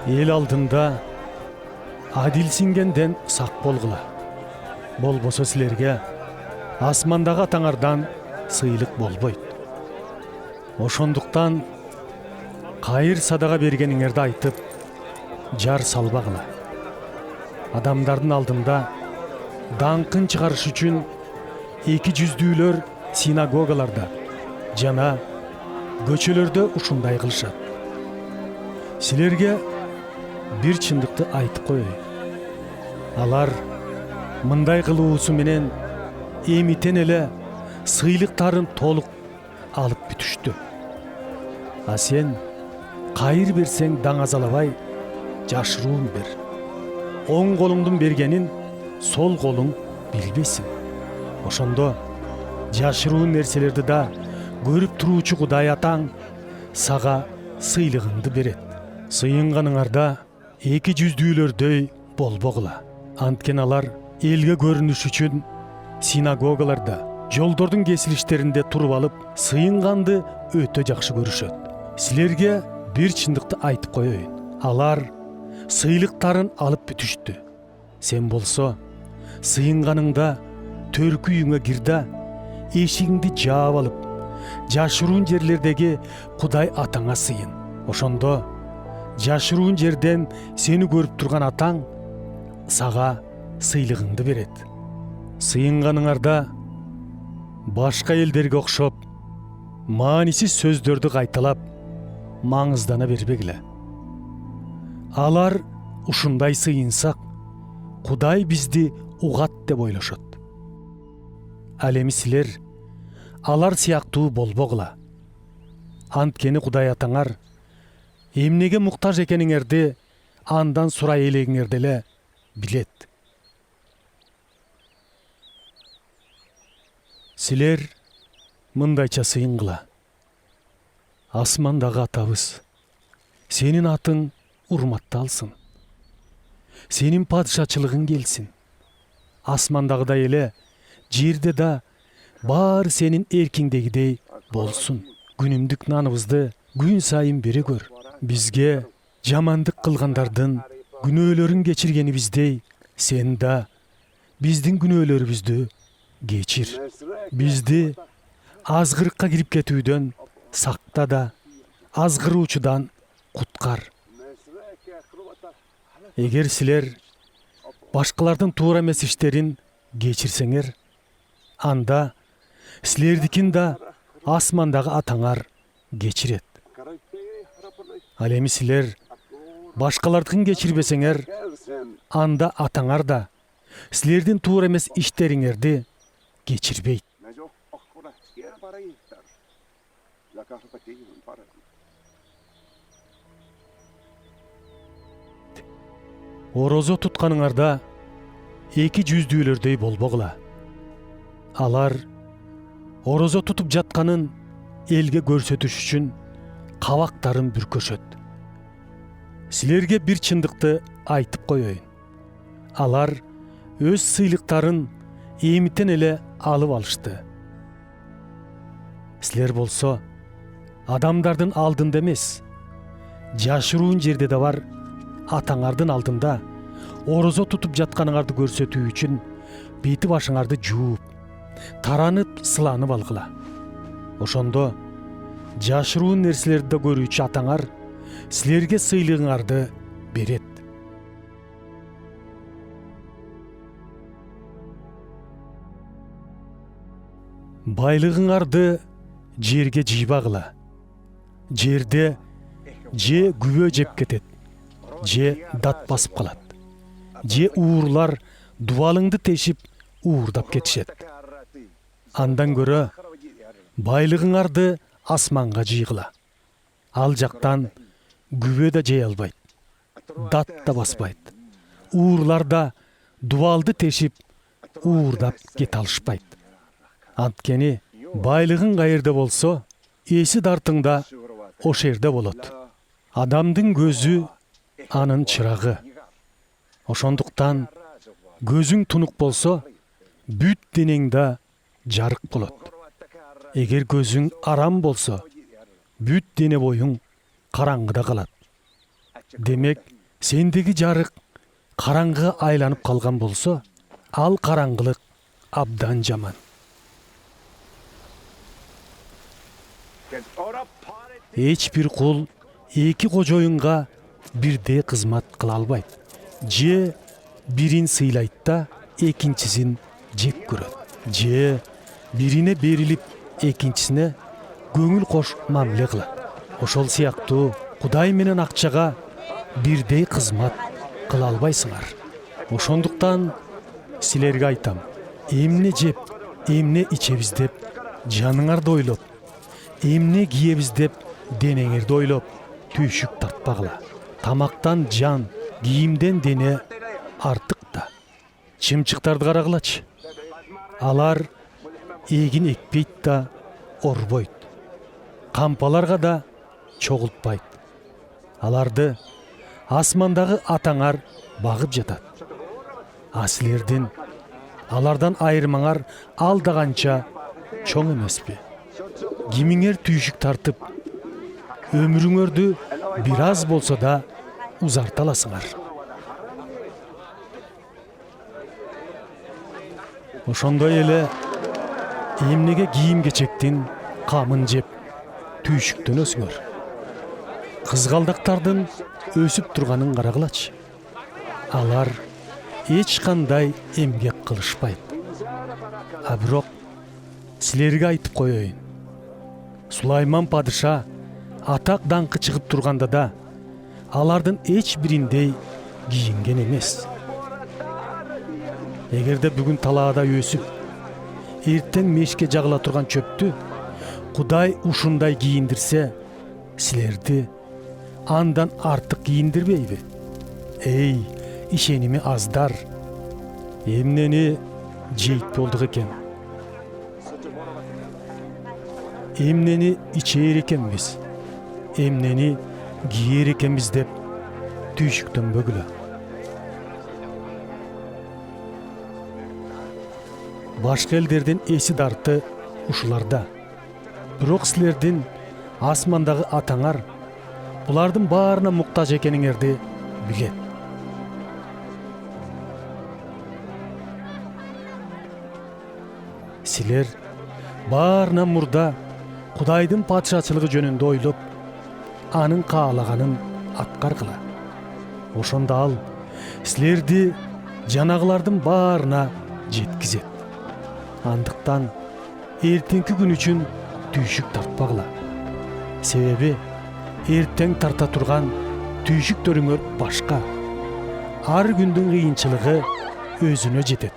эл алдында адилсингенден сак болгула. Болбосо силерге асмандагы атаңардан сыйлык болбойт. Ошондуктан кайыр садага бергениңерди айтып, жар салбагыла. Адамдардын алдында даңкын чыгарыш үчүн эки жүздүүлөр синагогаларда жана көчөлөрдө ушундай кылышат. Силерге бир чындыкты айтып коеюн. Алар мындай кылуусу менен эмитен эле сыйлыктарын толук алып бүтүштү. А сен кайыр берсең даңазалабай жашыруун бер. Оң колуңдун бергенин сол колуң билбесин. Ошондо жашыруун нерселерди да көрүп туруучу Кудай атаң сага сыйлыгыңды берет. Сыйынганыңарда эки жүздүүлөрдөй болбогула. Анткени алар элге көрүнүш үчүн синагогаларда, жолдордун кесилиштеринде туруп алып, сыйынганды өтө жакшы көрүшөт. Силерге бир чындыкты айтып коеюн. Алар сыйлыктарын алып бүтүштү. Сен болсо, сыйынганыңда төркү үйүңө кир да, эшигиңди жаап алып, жашыруун жерлердеги Кудай атаңа сыйын. Ошондо жашыруун жерден сени көрүп турган атаң сага сыйлыгыңды берет. Сыйынганыңарда башка элдерге окшоп маанисиз сөздөрдү кайталап маңыздана бербегиле. Алар ушундай сыйынсак, Кудай бизди угат деп ойлошот. Ал эми силер алар сыяктуу болбогула. Анткени Кудай атаңар эмнеге муктаж экениңерди андан сурай элегиңерди эле билет. Силер мындайча сыйынгыла. Асмандагы атабыз, сенин атың урматталсын. Сенин падышачылыгың келсин. Асмандагыдай эле жерде да баары сенин эркиңдегидей болсун. Күнүмдүк наныбызды күн сайын бере көр. Бизге жамандык кылгандардын күнөөлөрүн кечиргенибиздей, сен да биздин күнөөлөрүбүздү кечир. Бизди азгырыкка кирип кетүүдөн сакта да, азгыруучудан куткар. Эгер силер башкалардын туура эмес иштерин кечирсеңер, анда силердикин да асмандагы атаңар кечирет. Ал эми силер башкалардыкын кечирбесеңер, анда атаңар да силердин туура эмес иштериңерди кечирбейт. Орозо тутканыңарда эки жүздүүлөрдөй болбогула. Алар орозо тутуп жатканын элге көрсөтүш үчүн кабактарын бүркөшөт. Силерге бир чындыкты айтып коеюн. Алар өз сыйлыктарын эмитен эле алып алышты. Силер болсо адамдардын алдында эмес, жашыруун жерде да бар атаңардын алдында орозо тутуп жатканыңарды көрсөтүү үчүн бети башыңарды жууп, таранып, сыланып алгыла. Ошондо жашыруун нерселерди көрүүчү атаңар силерге сыйлыгыңарды берет. Байлыгыңарды жерге жыйбагыла. Жерде же күбө жеп кетет, же дат басып калат, же уурлар дубалыңды тешип уурдап кетишет. Андан көрө байлыгыңарды асманга жыйгыла. Ал жактан күбө да жей албайт, дат да баспайт, уурлар да дубалды тешип уурдап кете алышпайт. Анткени байлыгың кайерде болсо, эси дартыңда ошол жерде болот. Адамдын көзү анын чырагы. Ошондуктан көзүң тунук болсо, бүт денең да жарык болот. Эгер көзүң арам болсо, бүт дене боюң караңгыда калат. Демек, Сендегі жарық қараңғыға айланып қалған болса, ал қараңғылық абдан жаман. Эч бир кул эки кожоюнга бирдей кызмат кыла албайт. Же бирин сыйлайт да экинчисин жек көрөт. Же бирине берилип экинчисине көңүл кош мамиле кылат. Ошол сыяктуу Кудай менен акчага бирдей кызмат кыла албайсыңар. Ошондуктан силерге айтам, эмне жеп, эмне ичебиз деп жаныңарды ойлоп, эмне кийебиз деп денеңерди ойлоп, түйшүк тартпагыла. Тамактан жан, кийимден дене артык да. Чымчыктарды карагылачы. Алар эгин экпейт да, орбойт. Кампаларга да чогултпайт. Аларды асмандагы атаңар багып жатат. А силердин алардан айырмаңар алдаганча чоң эмеспи? Кимиңер түйшүк тартып, өмүрүңөрдү бир аз болсо да узарта аласыңар. Ошондой эле эмнеге кийим-кечектин камын жеп, түйшүктөнөсүңөр? Кызгалдактардын өсүп турганын карагылачы. Алар эч кандай эмгек кылышпайт. А бирок силерге айтып коеюн. Сулайман падыша атак даңкы чыгып турганда да алардын эч бириндей кийинген эмес. Эгерде бүгүн талаада өсүп, эртең мешке жагыла турган чөптү Кудай ушундай кийиндирсе, силерди андан артык кийиндирбейби? Эй, ишеними аздар, эмнени жейт болдук экен? Эмнени ичээр экенбиз? Эмнени кийер экенбиз деп түйшүктөнбөгүлө. Башка элдердин эси дарты ушуларда. Бирок силердин асмандагы атаңар булардын баарына муктаж экениңерди билет. Силер баарынан мурда Кудайдын патшачылыгы жөнүндө ойлоп, анын каалаганын аткаргыла. Ошондо ал силерди жанагылардын баарына жеткизет. Андыктан эртеңки күн үчүн түйшүк тартпагыла. Себеби эртең тарта турган түйшүктөрүңөр башка. Ар күндүн кыйынчылыгы өзүнө жетет.